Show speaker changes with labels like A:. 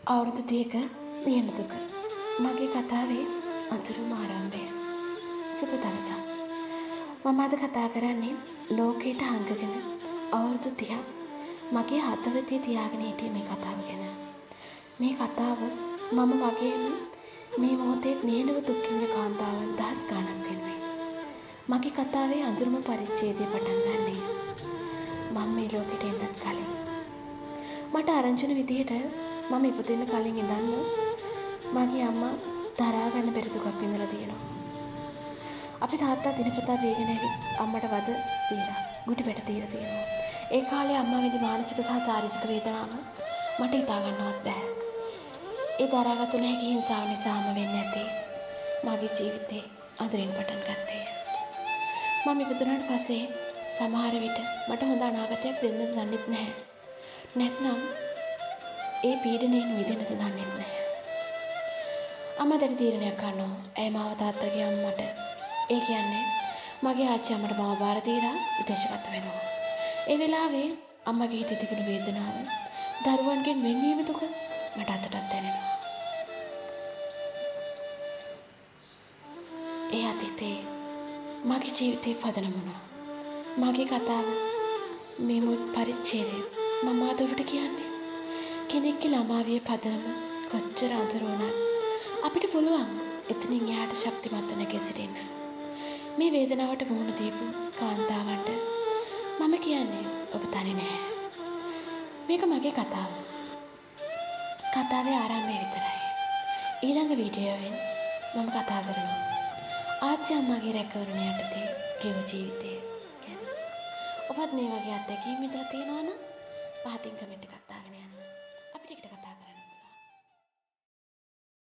A: අවුරුදු 30ක ලියන දුක. මගේ කතාවේ අතුරුම ආරම්භය. සුබ දවසක්. මම අද කතා කරන්නේ ලෝකයට හංගගෙන අවුරුදු 30ක් මගේ හදවතේ තියාගෙන හිටිය මේ කතාව ගැන. මේ කතාව මම වගේම මේ මොහොතේ නේනව දුක් විඳින කාන්තාවන් දහස් ගණන් වෙනුවෙන්. මගේ කතාවේ අඳුරම පරිච්ඡේදය පටන් ගන්නේ මම මේ ලෝකෙට එන්නත් කලින්. මට ආරංචින විදිහට මම ඉපදෙන්න කලින් ඉඳන් මගේ අම්මා දරා ගන්න බැරි දුකක් විඳලා තියෙනවා. අපි තාත්තා දිනපතා වේගෙන ඇවිත් අම්මට වද දීලා ගුටි පැට දීලා තියෙනවා. ඒ කාලේ අම්මා විඳි මානසික සහ ශාරීරික වේදනාව මට හිතා ගන්නවත් බෑ. ඒ දරාගත්තු නැති හිංසාව නිසාම වෙන්නේ නැති මගේ ජීවිතේ අඳුරින් පටන් ගත්තේ. මම ඉපදුනාට පස්සේ සමහර විට මට හොඳ අනාගතයක් දෙන්න දන්නෙත් නැහැ. නැත්නම් ඒ පීඩනයෙන් මිදෙන්නද දන්නෙත් නැහැ. අම්මා දැඩි තීරණයක් ගන්නවා. ඇයි මාව තාත්තගේ අම්මට ඒ කියන්නේ මගේ ආච්චි අම්මට මාව බාර දීලා විදේශගත වෙනවා. ඒ වෙලාවේ අම්මගේ හිතේ තිබුණු වේදනාව, දරුවන්ගෙන් වෙන්වීම දුක මට අතටත් දැනෙනවා. ඒ අතීතේ මගේ ජීවිතේ පදනම වුණා. මගේ කතාව මේ මුල් පරිච්ඡේදය මම අද ඔබට කියන්නේ කෙනෙක්ගේ ළමාවියේ පදනම කොච්චර අඳුර වුණත් අපිට පුළුවන් එතනින් එහාට ශක්තිමත් වෙන කෙසිටින්න. මේ වේදනාවට මුහුණ දීපු කාන්තාවන්ට මම කියන්නේ ඔබ තනි නෑ. මේක මගේ කතාව. කතාවේ ආරම්භය විතරයි. ඊළඟ වීඩියෝවෙන් මම කතා කරනවා ආච්චි අම්මගේ රැකවරණ යටතේ ගෙව ජීවිතය ගැන. ඔබත් මේ වගේ අත්දැකීම් විතර තියෙනවා නම් පහතින් කමෙන්ට් එකක් දාගෙන යන්න. අපිට එකට කතා කරන්න.